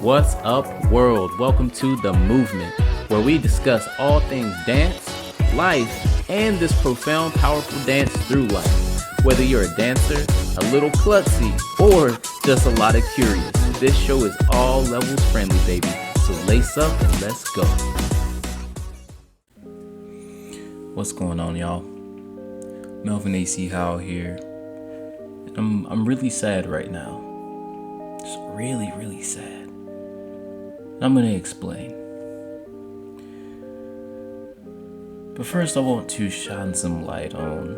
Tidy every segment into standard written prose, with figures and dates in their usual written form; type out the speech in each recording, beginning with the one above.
What's up, world? Welcome to The Movement, where we discuss all things dance, life, and this profound, powerful dance through life. Whether you're a dancer, a little klutzy, or just a lot of curious, this show is all levels friendly, baby. So lace up and let's go. What's going on, y'all? Melvin A.C. Howell here. I'm really sad right now. Just really, really sad. I'm going to explain. But first, I want to shine some light on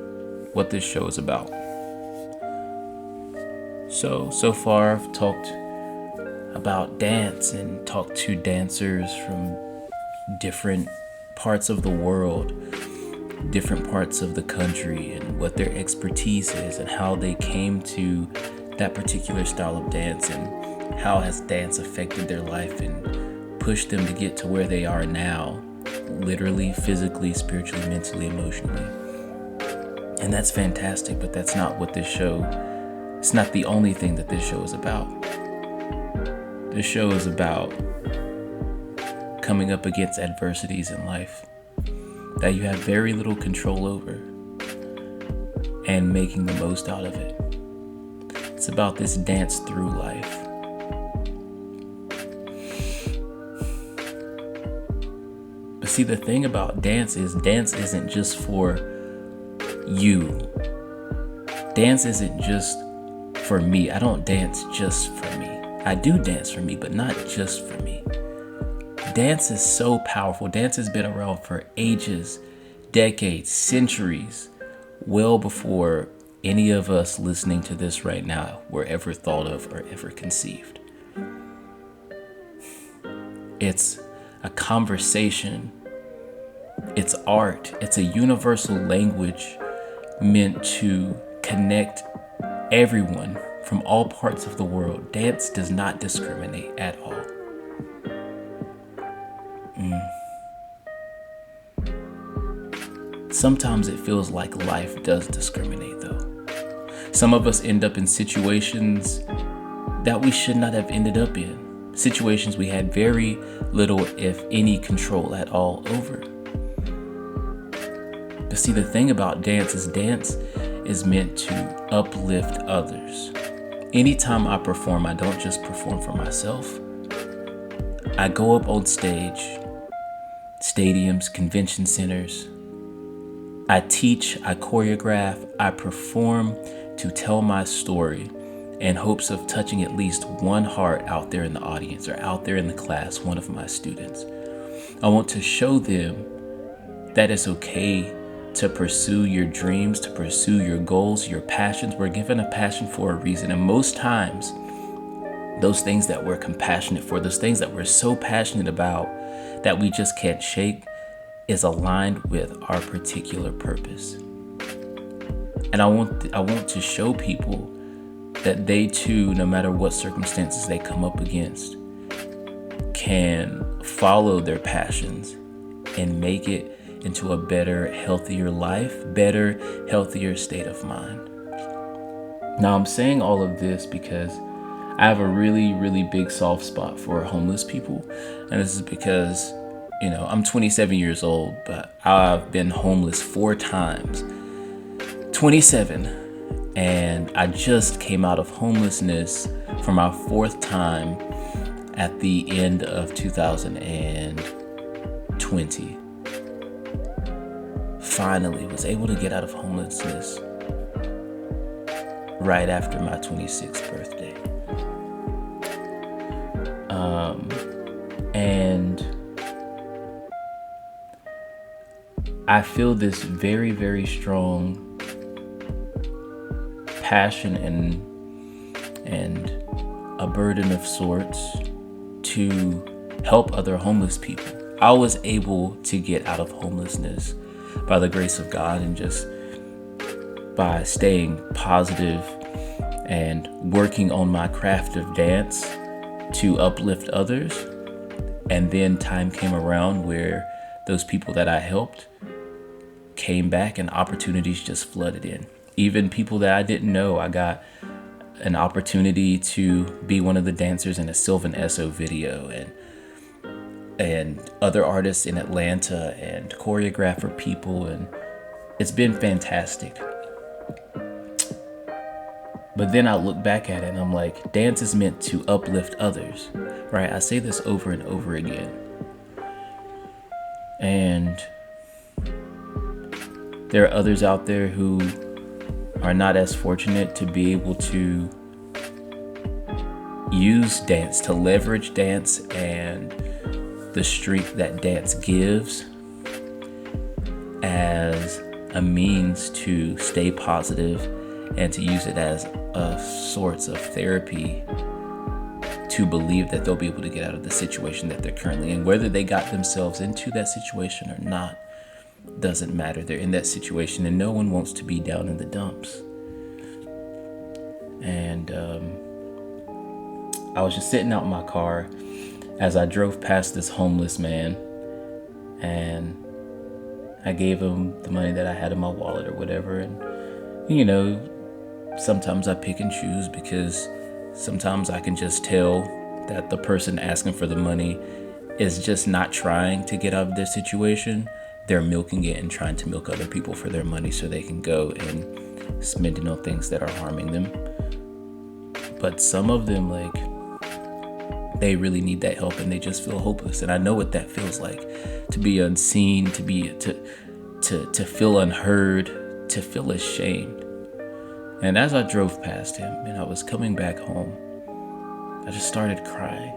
what this show is about. So far, I've talked about dance and talked to dancers from different parts of the world, different parts of the country, and what their expertise is and how they came to that particular style of dance and how has dance affected their life and pushed them to get to where they are now, literally, physically, spiritually, mentally, emotionally. And that's fantastic, but that's not what this show, it's not the only thing that this show is about. This show is about coming up against adversities in life that you have very little control over and making the most out of it. It's about this dance through life. But see, the thing about dance isn't just for you. Dance isn't just for me. I don't dance just for me. I do dance for me, but not just for me. Dance is so powerful. Dance has been around for ages, decades, centuries, well before any of us listening to this right now were ever thought of or ever conceived. It's a conversation. It's art. It's a universal language meant to connect everyone from all parts of the world. Dance does not discriminate at all. Sometimes it feels like life does discriminate, though. Some of us end up in situations that we should not have ended up in. Situations we had very little, if any, control at all over. But see, the thing about dance is meant to uplift others. Anytime I perform, I don't just perform for myself. I go up on stage, stadiums, convention centers. I teach, I choreograph, I perform to tell my story in hopes of touching at least one heart out there in the audience or out there in the class, one of my students. I want to show them that it's okay to pursue your dreams, to pursue your goals, your passions. We're given a passion for a reason. And most times, those things that we're compassionate for, those things that we're so passionate about that we just can't shake, is aligned with our particular purpose. And I want to show people that they too, no matter what circumstances they come up against, can follow their passions and make it into a better, healthier life, better, healthier state of mind. Now, I'm saying all of this because I have a really, really big soft spot for homeless people. And this is because, I'm 27 years old, but I've been homeless 4 times. 27. And I just came out of homelessness for my 4th time at the end of 2020. Finally was able to get out of homelessness right after my 26th birthday. And I feel this very, very strong passion and a burden of sorts to help other homeless people. I was able to get out of homelessness by the grace of God and just by staying positive and working on my craft of dance to uplift others. And then time came around where those people that I helped came back and opportunities just flooded in. Even people that I didn't know, I got an opportunity to be one of the dancers in a Sylvan Esso video, and other artists in Atlanta and choreograph for people, and it's been fantastic. But then I look back at it and I'm like, dance is meant to uplift others, right? I say this over and over again. And there are others out there who are not as fortunate to be able to use dance, to leverage dance and the strength that dance gives as a means to stay positive and to use it as a source of therapy to believe that they'll be able to get out of the situation that they're currently in. Whether they got themselves into that situation or not doesn't matter. They're in that situation and no one wants to be down in the dumps. And I was just sitting out in my car as I drove past this homeless man, and I gave him the money that I had in my wallet or whatever. And, you know, sometimes I pick and choose, because sometimes I can just tell that the person asking for the money is just not trying to get out of their situation. They're milking it and trying to milk other people for their money so they can go and spend it on things that are harming them. But some of them, like, they really need that help and they just feel hopeless. And I know what that feels like, to be unseen, to feel unheard, to feel ashamed. And as I drove past him and I was coming back home, I just started crying.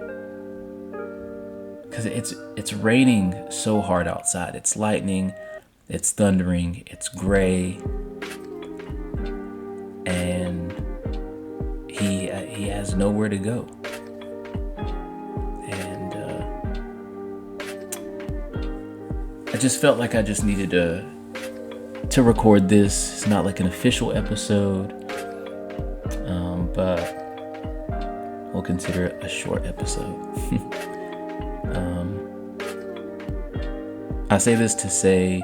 Because it's raining so hard outside. It's lightning, it's thundering, it's gray. And he has nowhere to go. And I just felt like I just needed to record this. It's not like an official episode, but we'll consider it a short episode. I say this to say,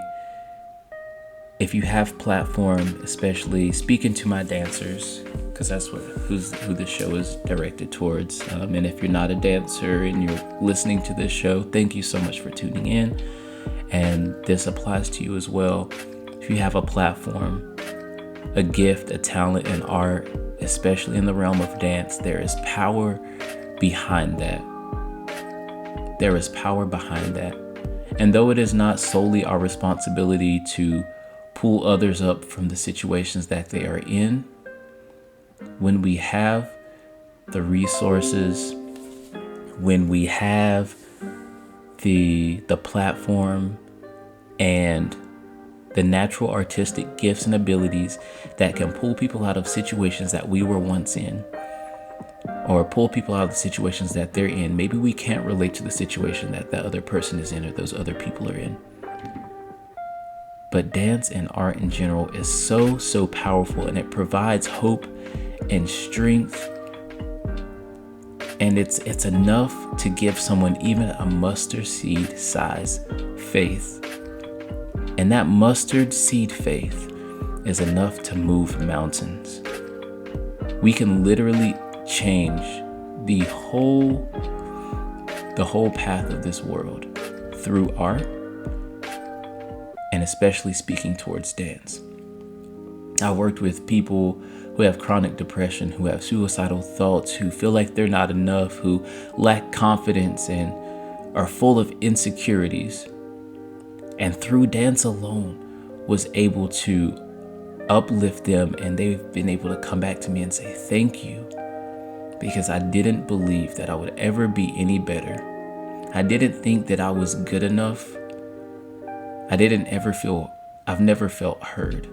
if you have platform, especially speaking to my dancers, because that's who this show is directed towards. And if you're not a dancer and you're listening to this show, thank you so much for tuning in. And this applies to you as well. If you have a platform, a gift, a talent, an art, especially in the realm of dance, there is power behind that. There is power behind that. And though it is not solely our responsibility to pull others up from the situations that they are in, when we have the resources, when we have the platform and the natural artistic gifts and abilities that can pull people out of situations that we were once in, or pull people out of the situations that they're in. Maybe we can't relate to the situation that that other person is in or those other people are in. But dance and art in general is so powerful, and it provides hope and strength. And it's enough to give someone even a mustard seed size faith. And that mustard seed faith is enough to move mountains. We can literally change the whole path of this world through art, and especially speaking towards dance. I worked with people who have chronic depression, who have suicidal thoughts, who feel like they're not enough, who lack confidence and are full of insecurities. And through dance alone was able to uplift them, and they've been able to come back to me and say thank you, because I didn't believe that I would ever be any better. I didn't think that I was good enough. I've never felt heard,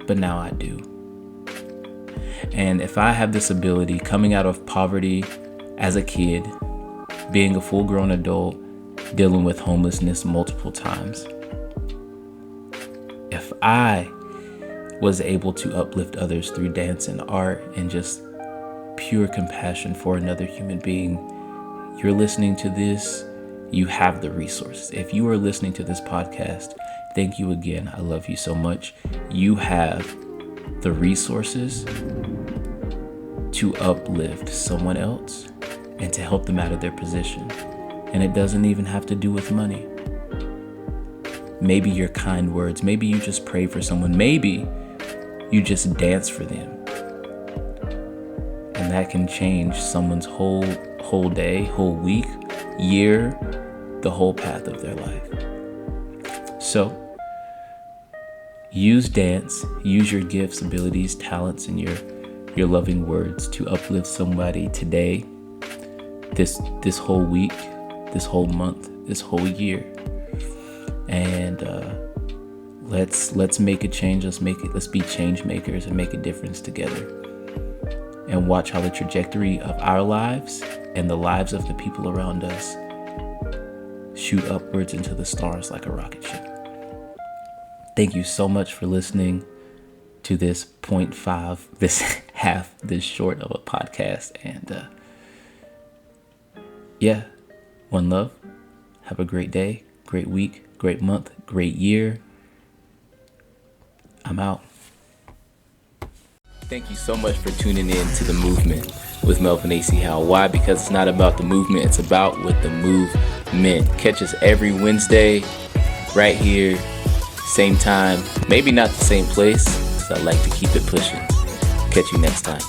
but now I do. And if I have this ability, coming out of poverty as a kid, being a full-grown adult, dealing with homelessness multiple times, if I was able to uplift others through dance and art and just pure compassion for another human being, you're listening to this, you have the resources. If you are listening to this podcast, thank you again. I love you so much. You have the resources to uplift someone else and to help them out of their position. And it doesn't even have to do with money. Maybe your kind words, maybe you just pray for someone, maybe you just dance for them. And that can change someone's whole day, whole week, year, the whole path of their life. So, use dance, use your gifts, abilities, talents, and your loving words to uplift somebody today, this whole week, this whole month, this whole year. And let's make a change. Let's be change makers and make a difference together. And watch how the trajectory of our lives and the lives of the people around us shoot upwards into the stars like a rocket ship. Thank you so much for listening to this this short of a podcast. And one love. Have a great day, great week, great month, great year. I'm out. Thank you so much for tuning in to The Movement with Melvin A.C. Howell. Why? Because it's not about the movement, it's about with the movement. Catch us every Wednesday right here, same time, maybe not the same place, because I like to keep it pushing. Catch you next time.